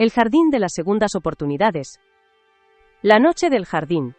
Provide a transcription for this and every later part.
El jardín de las segundas oportunidades. La noche del jardín.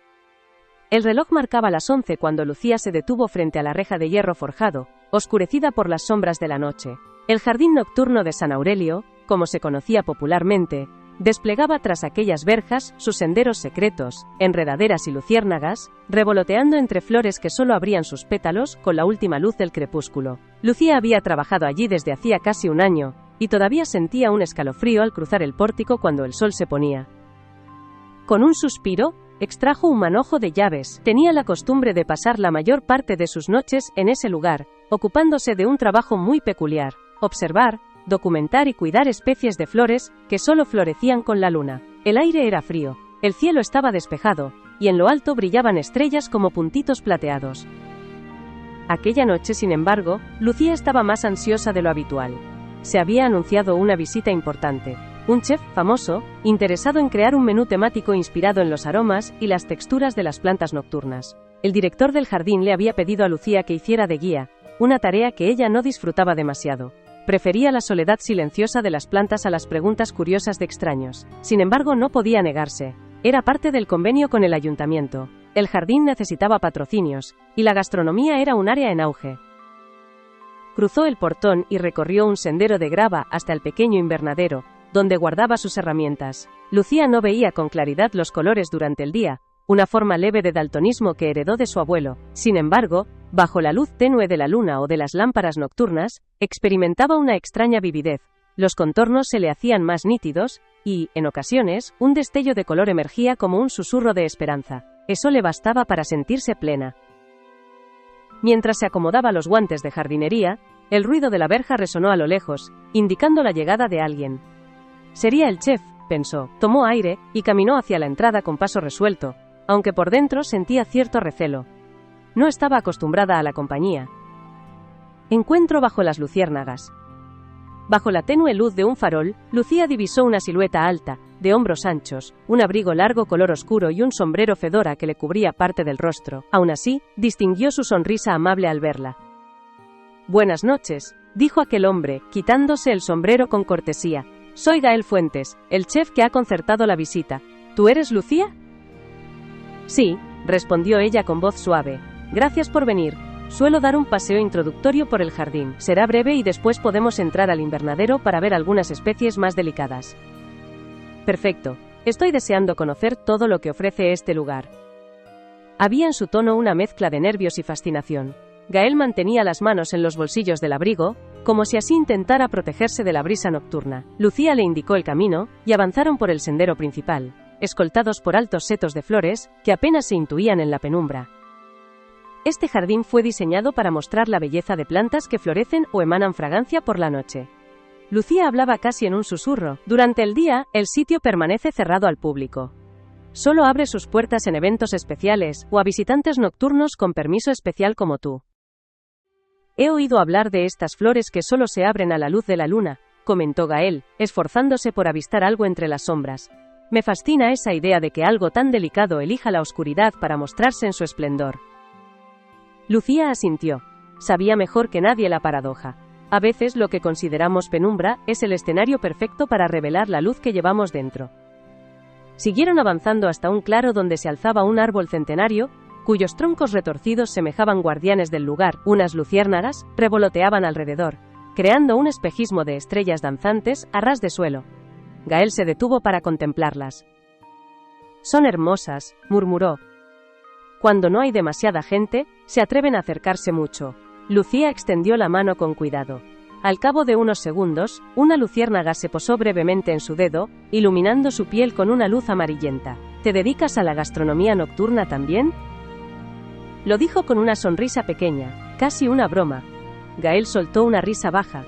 El reloj marcaba las 11 cuando Lucía se detuvo frente a la reja de hierro forjado, oscurecida por las sombras de la noche. El jardín nocturno de San Aurelio, como se conocía popularmente, desplegaba tras aquellas verjas sus senderos secretos, enredaderas y luciérnagas, revoloteando entre flores que solo abrían sus pétalos con la última luz del crepúsculo. Lucía había trabajado allí desde hacía casi un año, y todavía sentía un escalofrío al cruzar el pórtico cuando el sol se ponía. Con un suspiro, extrajo un manojo de llaves. Tenía la costumbre de pasar la mayor parte de sus noches en ese lugar, ocupándose de un trabajo muy peculiar: observar, documentar y cuidar especies de flores que solo florecían con la luna. El aire era frío, el cielo estaba despejado, y en lo alto brillaban estrellas como puntitos plateados. Aquella noche, sin embargo, Lucía estaba más ansiosa de lo habitual. Se había anunciado una visita importante. Un chef famoso, interesado en crear un menú temático inspirado en los aromas y las texturas de las plantas nocturnas. El director del jardín le había pedido a Lucía que hiciera de guía, una tarea que ella no disfrutaba demasiado. Prefería la soledad silenciosa de las plantas a las preguntas curiosas de extraños. Sin embargo, no podía negarse. Era parte del convenio con el ayuntamiento. El jardín necesitaba patrocinios, y la gastronomía era un área en auge. Cruzó el portón y recorrió un sendero de grava hasta el pequeño invernadero, donde guardaba sus herramientas. Lucía no veía con claridad los colores durante el día, una forma leve de daltonismo que heredó de su abuelo. Sin embargo, bajo la luz tenue de la luna o de las lámparas nocturnas, experimentaba una extraña vividez. Los contornos se le hacían más nítidos, y, en ocasiones, un destello de color emergía como un susurro de esperanza. Eso le bastaba para sentirse plena. Mientras se acomodaba los guantes de jardinería, el ruido de la verja resonó a lo lejos, indicando la llegada de alguien. Sería el chef, pensó. Tomó aire, y caminó hacia la entrada con paso resuelto, aunque por dentro sentía cierto recelo. No estaba acostumbrada a la compañía. Encuentro bajo las luciérnagas. Bajo la tenue luz de un farol, Lucía divisó una silueta alta, de hombros anchos, un abrigo largo color oscuro y un sombrero fedora que le cubría parte del rostro. Aún así, distinguió su sonrisa amable al verla. «Buenas noches», dijo aquel hombre, quitándose el sombrero con cortesía. «Soy Gael Fuentes, el chef que ha concertado la visita. ¿Tú eres Lucía?» «Sí», respondió ella con voz suave. «Gracias por venir. Suelo dar un paseo introductorio por el jardín. Será breve y después podemos entrar al invernadero para ver algunas especies más delicadas». «Perfecto. Estoy deseando conocer todo lo que ofrece este lugar». Había en su tono una mezcla de nervios y fascinación. Gael mantenía las manos en los bolsillos del abrigo, como si así intentara protegerse de la brisa nocturna. Lucía le indicó el camino, y avanzaron por el sendero principal, escoltados por altos setos de flores, que apenas se intuían en la penumbra. Este jardín fue diseñado para mostrar la belleza de plantas que florecen o emanan fragancia por la noche. Lucía hablaba casi en un susurro. Durante el día, el sitio permanece cerrado al público. Solo abre sus puertas en eventos especiales, o a visitantes nocturnos con permiso especial como tú. «He oído hablar de estas flores que solo se abren a la luz de la luna», comentó Gael, esforzándose por avistar algo entre las sombras. «Me fascina esa idea de que algo tan delicado elija la oscuridad para mostrarse en su esplendor». Lucía asintió. Sabía mejor que nadie la paradoja. A veces lo que consideramos penumbra es el escenario perfecto para revelar la luz que llevamos dentro. Siguieron avanzando hasta un claro donde se alzaba un árbol centenario, cuyos troncos retorcidos semejaban guardianes del lugar. Unas luciérnagas revoloteaban alrededor, creando un espejismo de estrellas danzantes a ras de suelo. Gael se detuvo para contemplarlas. «Son hermosas», murmuró. «Cuando no hay demasiada gente, se atreven a acercarse mucho». Lucía extendió la mano con cuidado. Al cabo de unos segundos, una luciérnaga se posó brevemente en su dedo, iluminando su piel con una luz amarillenta. «¿Te dedicas a la gastronomía nocturna también?». Lo dijo con una sonrisa pequeña, casi una broma. Gael soltó una risa baja.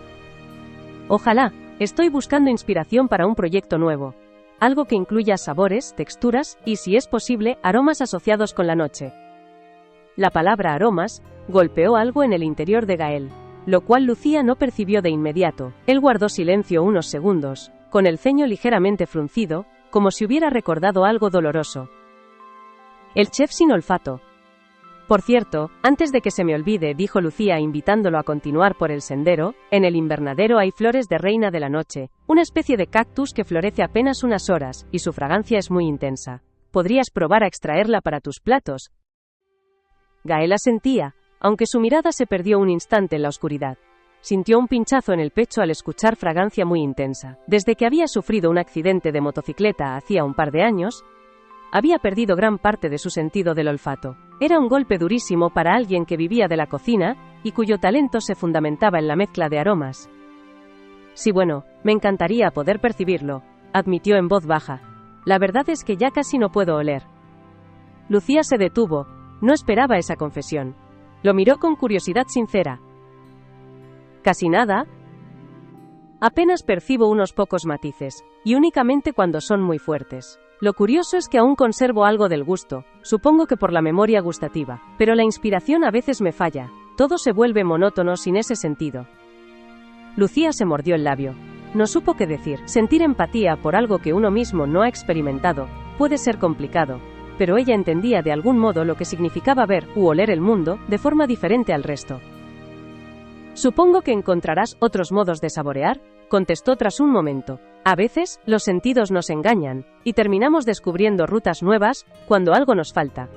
«Ojalá, estoy buscando inspiración para un proyecto nuevo. Algo que incluya sabores, texturas, y si es posible, aromas asociados con la noche». La palabra aromas golpeó algo en el interior de Gael, lo cual Lucía no percibió de inmediato. Él guardó silencio unos segundos, con el ceño ligeramente fruncido, como si hubiera recordado algo doloroso. «El chef sin olfato». Por cierto, antes de que se me olvide, dijo Lucía invitándolo a continuar por el sendero, en el invernadero hay flores de reina de la noche, una especie de cactus que florece apenas unas horas, y su fragancia es muy intensa. Podrías probar a extraerla para tus platos. Gael asentía, aunque su mirada se perdió un instante en la oscuridad. Sintió un pinchazo en el pecho al escuchar fragancia muy intensa. Desde que había sufrido un accidente de motocicleta hacía un par de años, había perdido gran parte de su sentido del olfato. Era un golpe durísimo para alguien que vivía de la cocina, y cuyo talento se fundamentaba en la mezcla de aromas. Sí, bueno, me encantaría poder percibirlo, admitió en voz baja. La verdad es que ya casi no puedo oler. Lucía se detuvo, no esperaba esa confesión. Lo miró con curiosidad sincera. ¿Casi nada? Apenas percibo unos pocos matices, y únicamente cuando son muy fuertes. Lo curioso es que aún conservo algo del gusto, supongo que por la memoria gustativa, pero la inspiración a veces me falla, todo se vuelve monótono sin ese sentido. Lucía se mordió el labio. No supo qué decir. Sentir empatía por algo que uno mismo no ha experimentado puede ser complicado, pero ella entendía de algún modo lo que significaba ver u oler el mundo de forma diferente al resto. Supongo que encontrarás otros modos de saborear, contestó tras un momento. A veces, los sentidos nos engañan, y terminamos descubriendo rutas nuevas, cuando algo nos falta.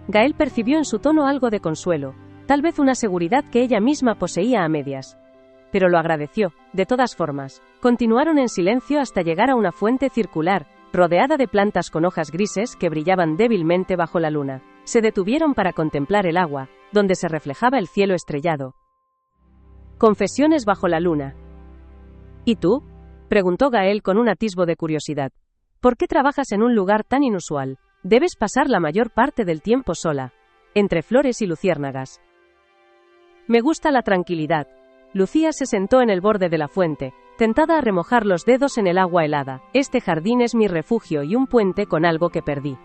Gael percibió en su tono algo de consuelo, tal vez una seguridad que ella misma poseía a medias. Pero lo agradeció, de todas formas. Continuaron en silencio hasta llegar a una fuente circular, rodeada de plantas con hojas grises que brillaban débilmente bajo la luna. Se detuvieron para contemplar el agua, donde se reflejaba el cielo estrellado. Confesiones bajo la luna. ¿Y tú?, preguntó Gael con un atisbo de curiosidad. ¿Por qué trabajas en un lugar tan inusual? Debes pasar la mayor parte del tiempo sola, entre flores y luciérnagas. Me gusta la tranquilidad. Lucía se sentó en el borde de la fuente, tentada a remojar los dedos en el agua helada. Este jardín es mi refugio y un puente con algo que perdí.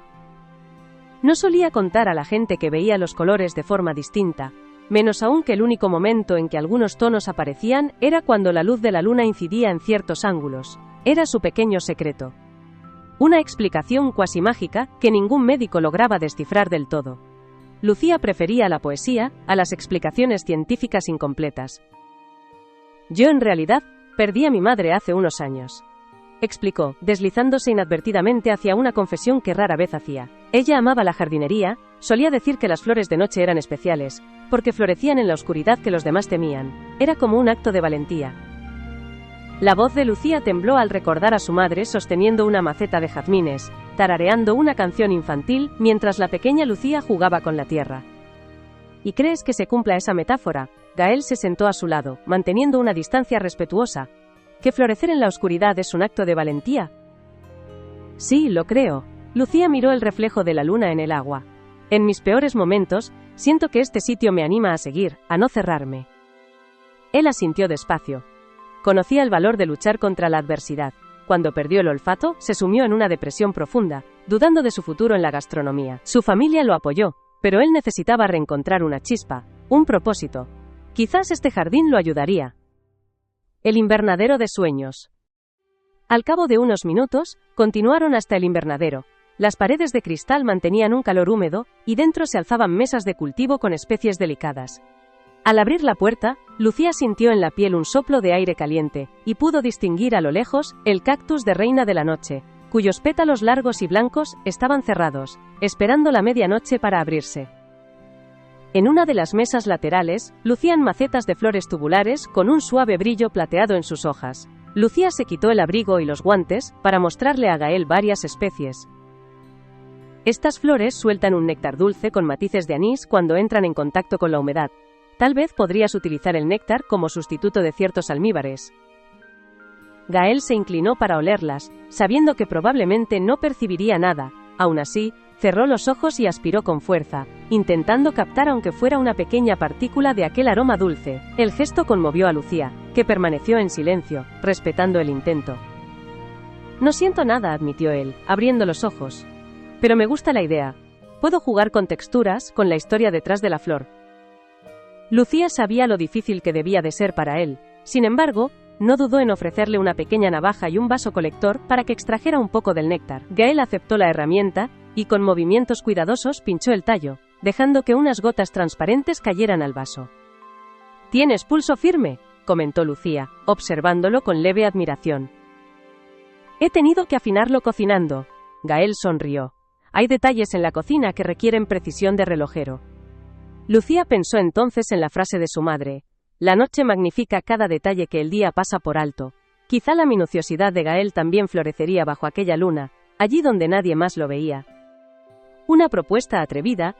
No solía contar a la gente que veía los colores de forma distinta, menos aún que el único momento en que algunos tonos aparecían era cuando la luz de la luna incidía en ciertos ángulos. Era su pequeño secreto. Una explicación cuasi mágica que ningún médico lograba descifrar del todo. Lucía prefería la poesía a las explicaciones científicas incompletas. Yo en realidad perdí a mi madre hace unos años, explicó, deslizándose inadvertidamente hacia una confesión que rara vez hacía. Ella amaba la jardinería, solía decir que las flores de noche eran especiales, porque florecían en la oscuridad que los demás temían. Era como un acto de valentía. La voz de Lucía tembló al recordar a su madre sosteniendo una maceta de jazmines, tarareando una canción infantil, mientras la pequeña Lucía jugaba con la tierra. ¿Y crees que se cumpla esa metáfora? Gael se sentó a su lado, manteniendo una distancia respetuosa. ¿Que florecer en la oscuridad es un acto de valentía? Sí, lo creo. Lucía miró el reflejo de la luna en el agua. En mis peores momentos, siento que este sitio me anima a seguir, a no cerrarme. Él asintió despacio. Conocía el valor de luchar contra la adversidad. Cuando perdió el olfato, se sumió en una depresión profunda, dudando de su futuro en la gastronomía. Su familia lo apoyó, pero él necesitaba reencontrar una chispa, un propósito. Quizás este jardín lo ayudaría. El invernadero de sueños. Al cabo de unos minutos, continuaron hasta el invernadero. Las paredes de cristal mantenían un calor húmedo, y dentro se alzaban mesas de cultivo con especies delicadas. Al abrir la puerta, Lucía sintió en la piel un soplo de aire caliente, y pudo distinguir a lo lejos el cactus de reina de la noche, cuyos pétalos largos y blancos estaban cerrados, esperando la medianoche para abrirse. En una de las mesas laterales, lucían macetas de flores tubulares con un suave brillo plateado en sus hojas. Lucía se quitó el abrigo y los guantes, para mostrarle a Gael varias especies. Estas flores sueltan un néctar dulce con matices de anís cuando entran en contacto con la humedad. Tal vez podrías utilizar el néctar como sustituto de ciertos almíbares. Gael se inclinó para olerlas, sabiendo que probablemente no percibiría nada. Aún así, cerró los ojos y aspiró con fuerza, intentando captar aunque fuera una pequeña partícula de aquel aroma dulce. El gesto conmovió a Lucía, que permaneció en silencio, respetando el intento. No siento nada, admitió él, abriendo los ojos. Pero me gusta la idea. Puedo jugar con texturas, con la historia detrás de la flor. Lucía sabía lo difícil que debía de ser para él. Sin embargo, no dudó en ofrecerle una pequeña navaja y un vaso colector para que extrajera un poco del néctar. Gael aceptó la herramienta, y con movimientos cuidadosos pinchó el tallo, dejando que unas gotas transparentes cayeran al vaso. «¿Tienes pulso firme?», comentó Lucía, observándolo con leve admiración. «He tenido que afinarlo cocinando». Gael sonrió. «Hay detalles en la cocina que requieren precisión de relojero». Lucía pensó entonces en la frase de su madre: «La noche magnifica cada detalle que el día pasa por alto». Quizá la minuciosidad de Gael también florecería bajo aquella luna, allí donde nadie más lo veía. Una propuesta atrevida.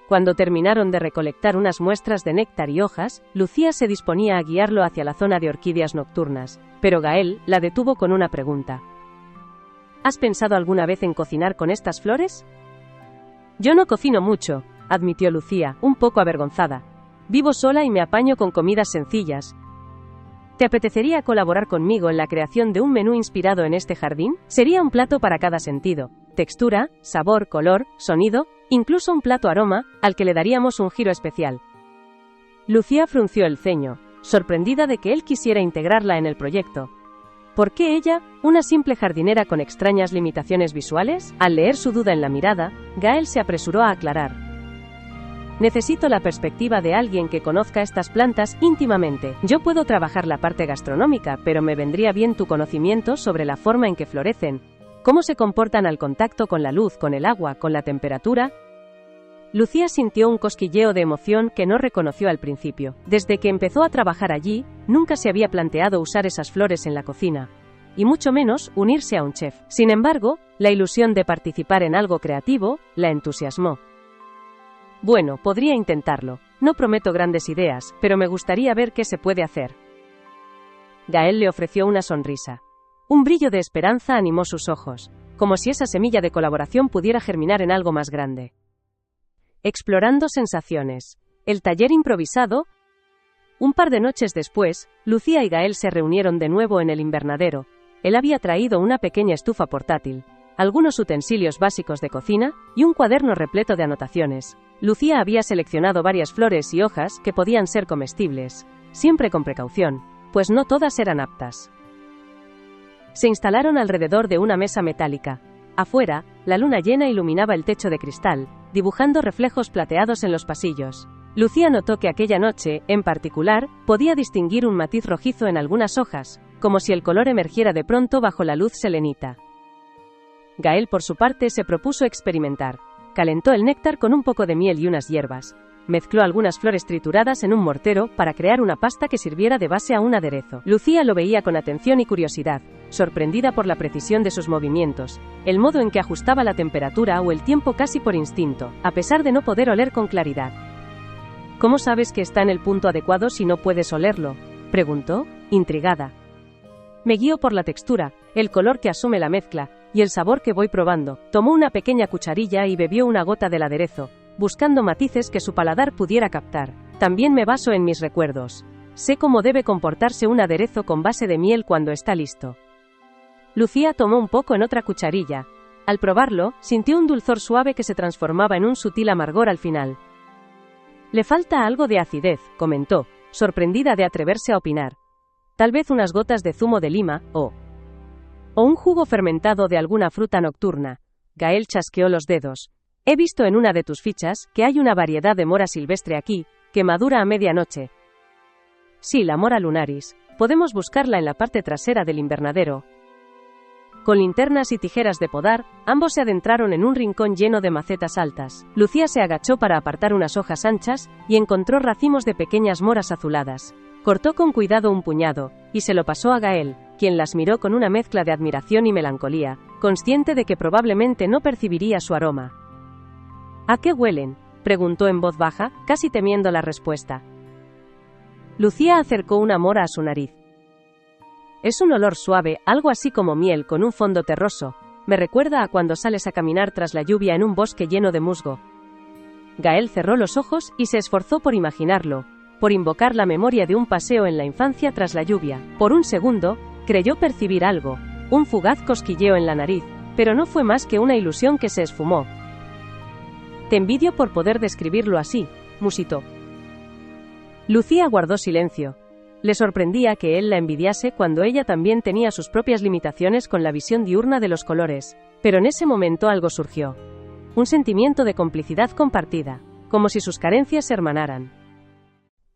Cuando terminaron de recolectar unas muestras de néctar y hojas, Lucía se disponía a guiarlo hacia la zona de orquídeas nocturnas, pero Gael la detuvo con una pregunta. ¿Has pensado alguna vez en cocinar con estas flores? Yo no cocino mucho, admitió Lucía, un poco avergonzada. Vivo sola y me apaño con comidas sencillas. ¿Te apetecería colaborar conmigo en la creación de un menú inspirado en este jardín? Sería un plato para cada sentido: textura, sabor, color, sonido, incluso un plato aroma, al que le daríamos un giro especial. Lucía frunció el ceño, sorprendida de que él quisiera integrarla en el proyecto. ¿Por qué ella, una simple jardinera con extrañas limitaciones visuales? Al leer su duda en la mirada, Gael se apresuró a aclarar. Necesito la perspectiva de alguien que conozca estas plantas íntimamente. Yo puedo trabajar la parte gastronómica, pero me vendría bien tu conocimiento sobre la forma en que florecen, cómo se comportan al contacto con la luz, con el agua, con la temperatura. Lucía sintió un cosquilleo de emoción que no reconoció al principio. Desde que empezó a trabajar allí, nunca se había planteado usar esas flores en la cocina, y mucho menos unirse a un chef. Sin embargo, la ilusión de participar en algo creativo la entusiasmó. Bueno, podría intentarlo. No prometo grandes ideas, pero me gustaría ver qué se puede hacer. Gael le ofreció una sonrisa. Un brillo de esperanza animó sus ojos, como si esa semilla de colaboración pudiera germinar en algo más grande. Explorando sensaciones. El taller improvisado. Un par de noches después, Lucía y Gael se reunieron de nuevo en el invernadero. Él había traído una pequeña estufa portátil, algunos utensilios básicos de cocina y un cuaderno repleto de anotaciones. Lucía había seleccionado varias flores y hojas que podían ser comestibles, siempre con precaución, pues no todas eran aptas. Se instalaron alrededor de una mesa metálica. Afuera, la luna llena iluminaba el techo de cristal, dibujando reflejos plateados en los pasillos. Lucía notó que aquella noche, en particular, podía distinguir un matiz rojizo en algunas hojas, como si el color emergiera de pronto bajo la luz selenita. Gael, por su parte, se propuso experimentar. Calentó el néctar con un poco de miel y unas hierbas. Mezcló algunas flores trituradas en un mortero para crear una pasta que sirviera de base a un aderezo. Lucía lo veía con atención y curiosidad, sorprendida por la precisión de sus movimientos, el modo en que ajustaba la temperatura o el tiempo casi por instinto, a pesar de no poder oler con claridad. ¿Cómo sabes que está en el punto adecuado si no puedes olerlo?, preguntó, intrigada. Me guío por la textura, el color que asume la mezcla, y el sabor que voy probando. Tomó una pequeña cucharilla y bebió una gota del aderezo, buscando matices que su paladar pudiera captar. También me baso en mis recuerdos. Sé cómo debe comportarse un aderezo con base de miel cuando está listo. Lucía tomó un poco en otra cucharilla. Al probarlo, sintió un dulzor suave que se transformaba en un sutil amargor al final. Le falta algo de acidez, comentó, sorprendida de atreverse a opinar. Tal vez unas gotas de zumo de lima, o un jugo fermentado de alguna fruta nocturna. Gael chasqueó los dedos. He visto en una de tus fichas que hay una variedad de mora silvestre aquí, que madura a medianoche. Sí, la mora lunaris. Podemos buscarla en la parte trasera del invernadero. Con linternas y tijeras de podar, ambos se adentraron en un rincón lleno de macetas altas. Lucía se agachó para apartar unas hojas anchas, y encontró racimos de pequeñas moras azuladas. Cortó con cuidado un puñado, y se lo pasó a Gael, quien las miró con una mezcla de admiración y melancolía, consciente de que probablemente no percibiría su aroma. ¿A qué huelen?, preguntó en voz baja, casi temiendo la respuesta. Lucía acercó una mora a su nariz. Es un olor suave, algo así como miel con un fondo terroso. Me recuerda a cuando sales a caminar tras la lluvia en un bosque lleno de musgo. Gael cerró los ojos y se esforzó por imaginarlo, por invocar la memoria de un paseo en la infancia tras la lluvia. Por un segundo, creyó percibir algo, un fugaz cosquilleo en la nariz, pero no fue más que una ilusión que se esfumó. Te envidio por poder describirlo así, musitó. Lucía guardó silencio. Le sorprendía que él la envidiase cuando ella también tenía sus propias limitaciones con la visión diurna de los colores, pero en ese momento algo surgió. un sentimiento de complicidad compartida, como si sus carencias se hermanaran.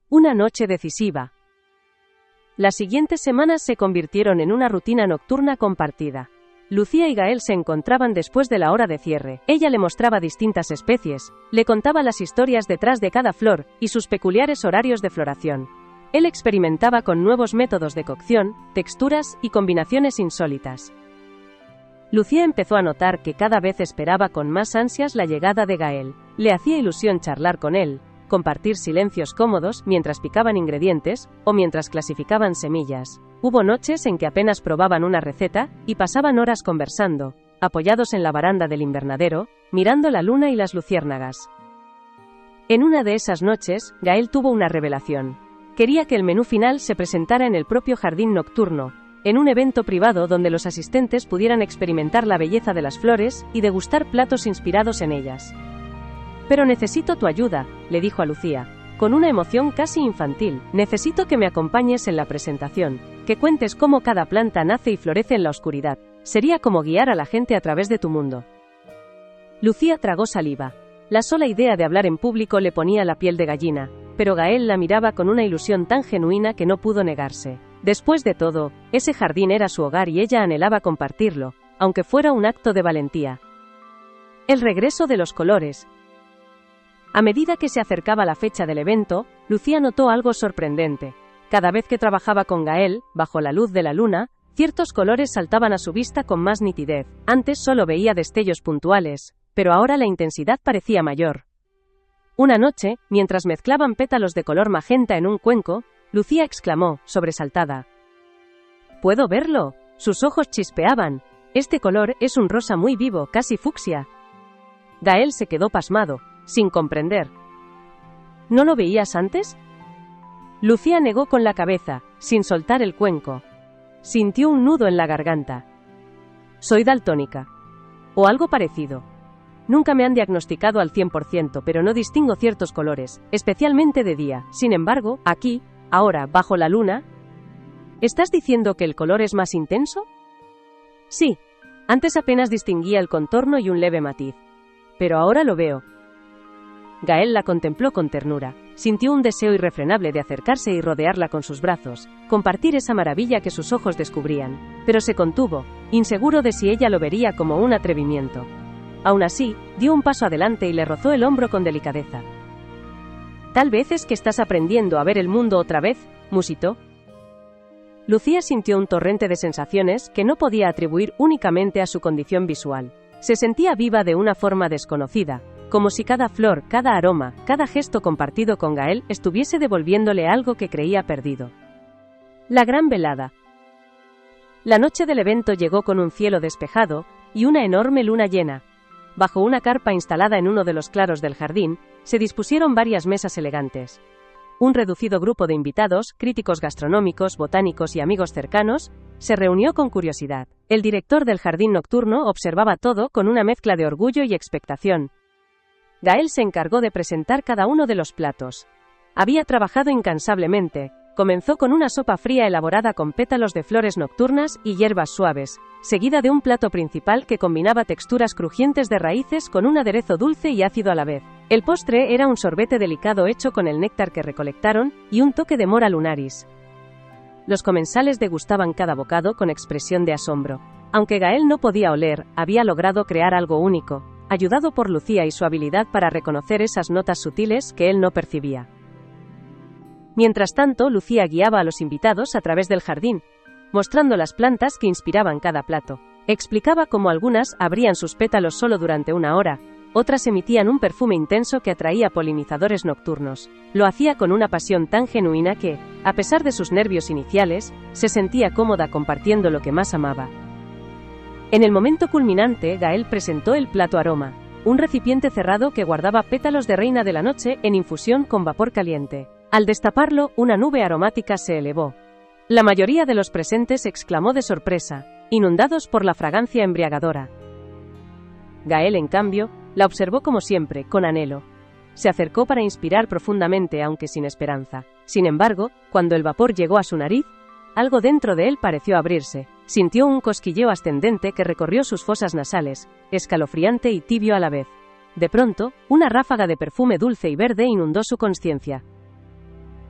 Una noche decisiva. Las siguientes semanas se convirtieron en una rutina nocturna compartida. Lucía y Gael se encontraban después de la hora de cierre. Ella le mostraba distintas especies, le contaba las historias detrás de cada flor y sus peculiares horarios de floración. Él experimentaba con nuevos métodos de cocción, texturas y combinaciones insólitas. Lucía empezó a notar que cada vez esperaba con más ansias la llegada de Gael. Le hacía ilusión charlar con él, compartir silencios cómodos mientras picaban ingredientes o mientras clasificaban semillas. Hubo noches en que apenas probaban una receta y pasaban horas conversando, apoyados en la baranda del invernadero, mirando la luna y las luciérnagas. En una de esas noches, Gael tuvo una revelación. Quería que el menú final se presentara en el propio jardín nocturno, en un evento privado donde los asistentes pudieran experimentar la belleza de las flores y degustar platos inspirados en ellas. «Pero necesito tu ayuda», le dijo a Lucía, con una emoción casi infantil. «Necesito que me acompañes en la presentación, que cuentes cómo cada planta nace y florece en la oscuridad. Sería como guiar a la gente a través de tu mundo». Lucía tragó saliva. La sola idea de hablar en público le ponía la piel de gallina, pero Gael la miraba con una ilusión tan genuina que no pudo negarse. Después de todo, ese jardín era su hogar y ella anhelaba compartirlo, aunque fuera un acto de valentía. El regreso de los colores. A medida que se acercaba la fecha del evento, Lucía notó algo sorprendente. Cada vez que trabajaba con Gael, bajo la luz de la luna, ciertos colores saltaban a su vista con más nitidez. Antes solo veía destellos puntuales, pero ahora la intensidad parecía mayor. Una noche, mientras mezclaban pétalos de color magenta en un cuenco, Lucía exclamó, sobresaltada: «¡Puedo verlo!». Sus ojos chispeaban. «Este color es un rosa muy vivo, casi fucsia». Gael se quedó pasmado, sin comprender. «¿No lo veías antes?». Lucía negó con la cabeza, sin soltar el cuenco. Sintió un nudo en la garganta. «Soy daltónica. O algo parecido. Nunca me han diagnosticado al 100%, pero no distingo ciertos colores, especialmente de día. Sin embargo, aquí, ahora, bajo la luna». «¿Estás diciendo que el color es más intenso?». «Sí. Antes apenas distinguía el contorno y un leve matiz. Pero ahora lo veo». Gael la contempló con ternura. Sintió un deseo irrefrenable de acercarse y rodearla con sus brazos, compartir esa maravilla que sus ojos descubrían. Pero se contuvo, inseguro de si ella lo vería como un atrevimiento. Aún así, dio un paso adelante y le rozó el hombro con delicadeza. «Tal vez es que estás aprendiendo a ver el mundo otra vez», musitó. Lucía sintió un torrente de sensaciones que no podía atribuir únicamente a su condición visual. Se sentía viva de una forma desconocida, como si cada flor, cada aroma, cada gesto compartido con Gael estuviese devolviéndole algo que creía perdido. La gran velada. La noche del evento llegó con un cielo despejado y una enorme luna llena. Bajo una carpa instalada en uno de los claros del jardín, se dispusieron varias mesas elegantes. Un reducido grupo de invitados, críticos gastronómicos, botánicos y amigos cercanos, se reunió con curiosidad. El director del jardín nocturno observaba todo con una mezcla de orgullo y expectación. Gael se encargó de presentar cada uno de los platos. Había trabajado incansablemente. Comenzó con una sopa fría elaborada con pétalos de flores nocturnas y hierbas suaves, seguida de un plato principal que combinaba texturas crujientes de raíces con un aderezo dulce y ácido a la vez. El postre era un sorbete delicado hecho con el néctar que recolectaron y un toque de mora lunaris. Los comensales degustaban cada bocado con expresión de asombro. Aunque Gael no podía oler, había logrado crear algo único, ayudado por Lucía y su habilidad para reconocer esas notas sutiles que él no percibía. Mientras tanto, Lucía guiaba a los invitados a través del jardín, mostrando las plantas que inspiraban cada plato. Explicaba cómo algunas abrían sus pétalos solo durante una hora, otras emitían un perfume intenso que atraía polinizadores nocturnos. Lo hacía con una pasión tan genuina que, a pesar de sus nervios iniciales, se sentía cómoda compartiendo lo que más amaba. En el momento culminante, Gael presentó el plato aroma, un recipiente cerrado que guardaba pétalos de reina de la noche en infusión con vapor caliente. Al destaparlo, una nube aromática se elevó. La mayoría de los presentes exclamó de sorpresa, inundados por la fragancia embriagadora. Gael, en cambio, la observó como siempre, con anhelo. Se acercó para inspirar profundamente, aunque sin esperanza. Sin embargo, cuando el vapor llegó a su nariz, algo dentro de él pareció abrirse. Sintió un cosquilleo ascendente que recorrió sus fosas nasales, escalofriante y tibio a la vez. De pronto, una ráfaga de perfume dulce y verde inundó su conciencia.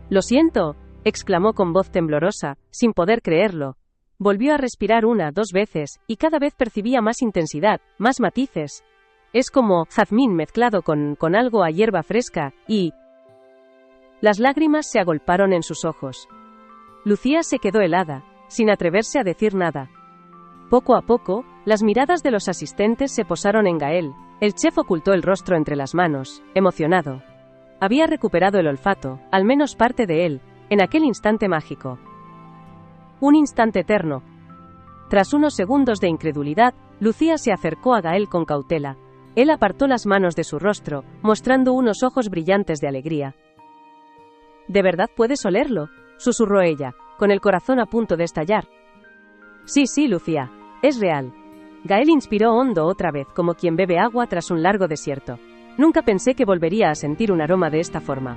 «Lo siento», exclamó con voz temblorosa, sin poder creerlo. Volvió a respirar 2 veces, y cada vez percibía más intensidad, más matices. Es como jazmín mezclado con algo a hierba fresca, y... Las lágrimas se agolparon en sus ojos. Lucía se quedó helada, sin atreverse a decir nada. Poco a poco, las miradas de los asistentes se posaron en Gael. El chef ocultó el rostro entre las manos, emocionado. Había recuperado el olfato, al menos parte de él, en aquel instante mágico. Un instante eterno. Tras unos segundos de incredulidad, Lucía se acercó a Gael con cautela. Él apartó las manos de su rostro, mostrando unos ojos brillantes de alegría. «¿De verdad puedes olerlo?», susurró ella, con el corazón a punto de estallar. Sí, Lucía, es real». Gael inspiró hondo otra vez, como quien bebe agua tras un largo desierto. «Nunca pensé que volvería a sentir un aroma de esta forma».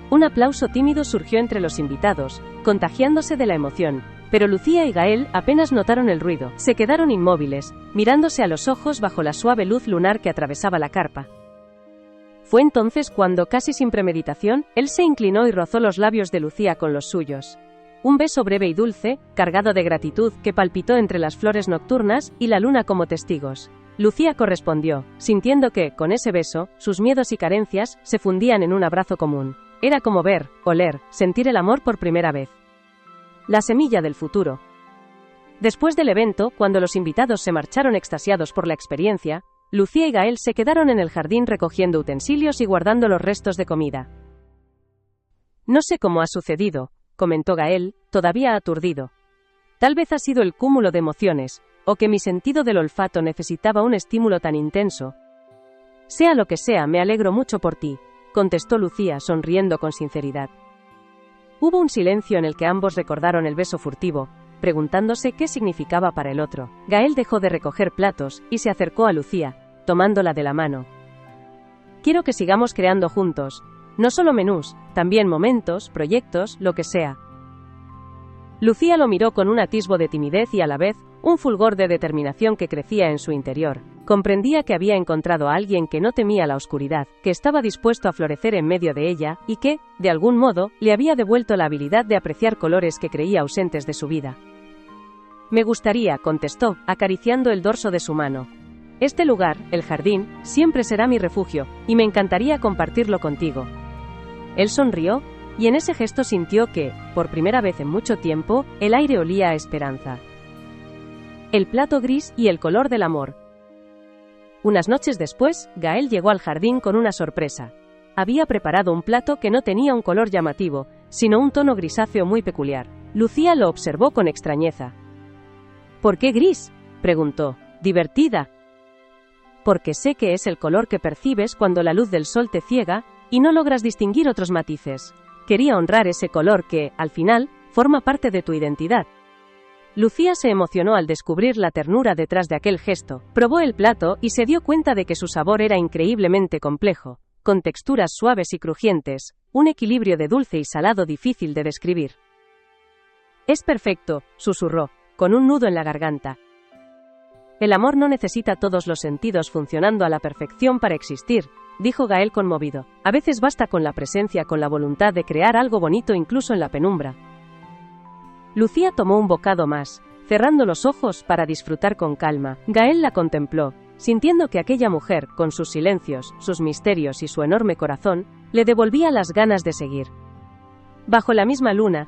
Un aplauso tímido surgió entre los invitados, contagiándose de la emoción, pero Lucía y Gael apenas notaron el ruido. Se quedaron inmóviles, mirándose a los ojos bajo la suave luz lunar que atravesaba la carpa. Fue entonces cuando, casi sin premeditación, él se inclinó y rozó los labios de Lucía con los suyos. Un beso breve y dulce, cargado de gratitud, que palpitó entre las flores nocturnas y la luna como testigos. Lucía correspondió, sintiendo que, con ese beso, sus miedos y carencias se fundían en un abrazo común. Era como ver, oler, sentir el amor por primera vez. La semilla del futuro. Después del evento, cuando los invitados se marcharon extasiados por la experiencia, Lucía y Gael se quedaron en el jardín recogiendo utensilios y guardando los restos de comida. «No sé cómo ha sucedido», comentó Gael, todavía aturdido. «Tal vez ha sido el cúmulo de emociones, o que mi sentido del olfato necesitaba un estímulo tan intenso». «Sea lo que sea, me alegro mucho por ti», contestó Lucía, sonriendo con sinceridad. Hubo un silencio en el que ambos recordaron el beso furtivo, preguntándose qué significaba para el otro. Gael dejó de recoger platos, y se acercó a Lucía, tomándola de la mano. «Quiero que sigamos creando juntos. No solo menús, también momentos, proyectos, lo que sea». Lucía lo miró con un atisbo de timidez y a la vez, un fulgor de determinación que crecía en su interior. Comprendía que había encontrado a alguien que no temía la oscuridad, que estaba dispuesto a florecer en medio de ella, y que, de algún modo, le había devuelto la habilidad de apreciar colores que creía ausentes de su vida. «Me gustaría», contestó, acariciando el dorso de su mano. «Este lugar, el jardín, siempre será mi refugio, y me encantaría compartirlo contigo». Él sonrió, y en ese gesto sintió que, por primera vez en mucho tiempo, el aire olía a esperanza. El plato gris y el color del amor. Unas noches después, Gael llegó al jardín con una sorpresa. Había preparado un plato que no tenía un color llamativo, sino un tono grisáceo muy peculiar. Lucía lo observó con extrañeza. «¿Por qué gris?», preguntó, divertida. «Porque sé que es el color que percibes cuando la luz del sol te ciega, y no logras distinguir otros matices. Quería honrar ese color que, al final, forma parte de tu identidad». Lucía se emocionó al descubrir la ternura detrás de aquel gesto. Probó el plato y se dio cuenta de que su sabor era increíblemente complejo, con texturas suaves y crujientes, un equilibrio de dulce y salado difícil de describir. «Es perfecto», susurró, con un nudo en la garganta. «El amor no necesita todos los sentidos funcionando a la perfección para existir», dijo Gael conmovido. «A veces basta con la presencia, con la voluntad de crear algo bonito incluso en la penumbra». Lucía tomó un bocado más, cerrando los ojos para disfrutar con calma. Gael la contempló, sintiendo que aquella mujer, con sus silencios, sus misterios y su enorme corazón, le devolvía las ganas de seguir. Bajo la misma luna,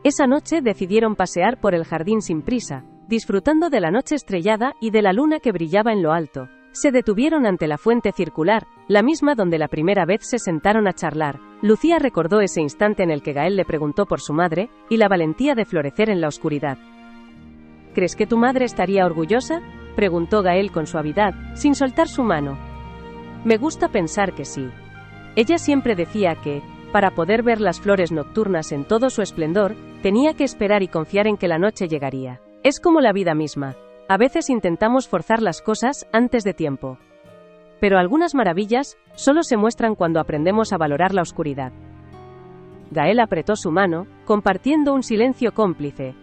esa noche decidieron pasear por el jardín sin prisa, disfrutando de la noche estrellada y de la luna que brillaba en lo alto. Se detuvieron ante la fuente circular, la misma donde la primera vez se sentaron a charlar. Lucía recordó ese instante en el que Gael le preguntó por su madre, y la valentía de florecer en la oscuridad. «¿Crees que tu madre estaría orgullosa?», preguntó Gael con suavidad, sin soltar su mano. «Me gusta pensar que sí. Ella siempre decía que, para poder ver las flores nocturnas en todo su esplendor, tenía que esperar y confiar en que la noche llegaría. Es como la vida misma. A veces intentamos forzar las cosas antes de tiempo. Pero algunas maravillas solo se muestran cuando aprendemos a valorar la oscuridad». Gael apretó su mano, compartiendo un silencio cómplice.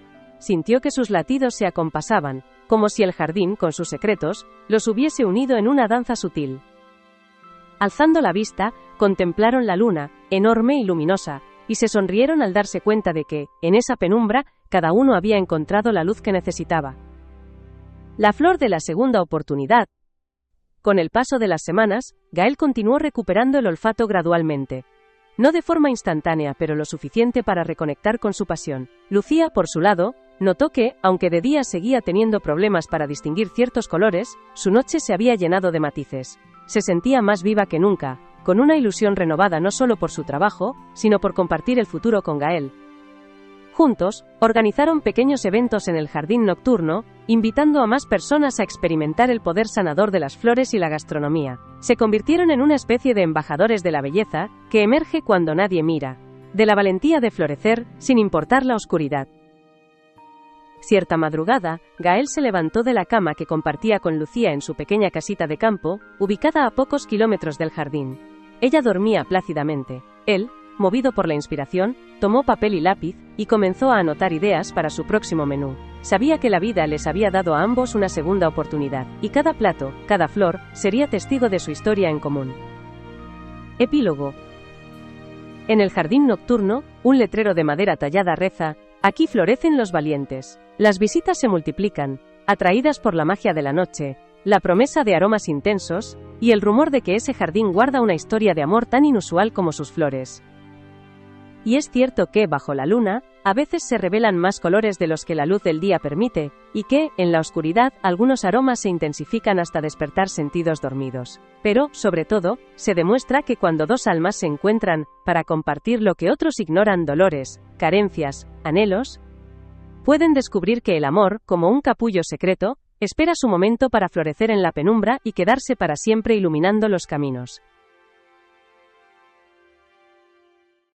sintió que sus latidos se acompasaban, como si el jardín, con sus secretos, los hubiese unido en una danza sutil. Alzando la vista, contemplaron la luna, enorme y luminosa, y se sonrieron al darse cuenta de que, en esa penumbra, cada uno había encontrado la luz que necesitaba. La flor de la segunda oportunidad. Con el paso de las semanas, Gael continuó recuperando el olfato gradualmente. No de forma instantánea, pero lo suficiente para reconectar con su pasión. Lucía, por su lado, notó que, aunque de día seguía teniendo problemas para distinguir ciertos colores, su noche se había llenado de matices. Se sentía más viva que nunca, con una ilusión renovada no solo por su trabajo, sino por compartir el futuro con Gael. Juntos, organizaron pequeños eventos en el jardín nocturno, invitando a más personas a experimentar el poder sanador de las flores y la gastronomía. Se convirtieron en una especie de embajadores de la belleza, que emerge cuando nadie mira, de la valentía de florecer, sin importar la oscuridad. Cierta madrugada, Gael se levantó de la cama que compartía con Lucía en su pequeña casita de campo, ubicada a pocos kilómetros del jardín. Ella dormía plácidamente. Él, movido por la inspiración, tomó papel y lápiz, y comenzó a anotar ideas para su próximo menú. Sabía que la vida les había dado a ambos una segunda oportunidad, y cada plato, cada flor, sería testigo de su historia en común. Epílogo. En el jardín nocturno, un letrero de madera tallada reza: "Aquí florecen los valientes". Las visitas se multiplican, atraídas por la magia de la noche, la promesa de aromas intensos, y el rumor de que ese jardín guarda una historia de amor tan inusual como sus flores. Y es cierto que, bajo la luna, a veces se revelan más colores de los que la luz del día permite, y que, en la oscuridad, algunos aromas se intensifican hasta despertar sentidos dormidos. Pero, sobre todo, se demuestra que cuando dos almas se encuentran, para compartir lo que otros ignoran, dolores, carencias, anhelos, pueden descubrir que el amor, como un capullo secreto, espera su momento para florecer en la penumbra y quedarse para siempre iluminando los caminos.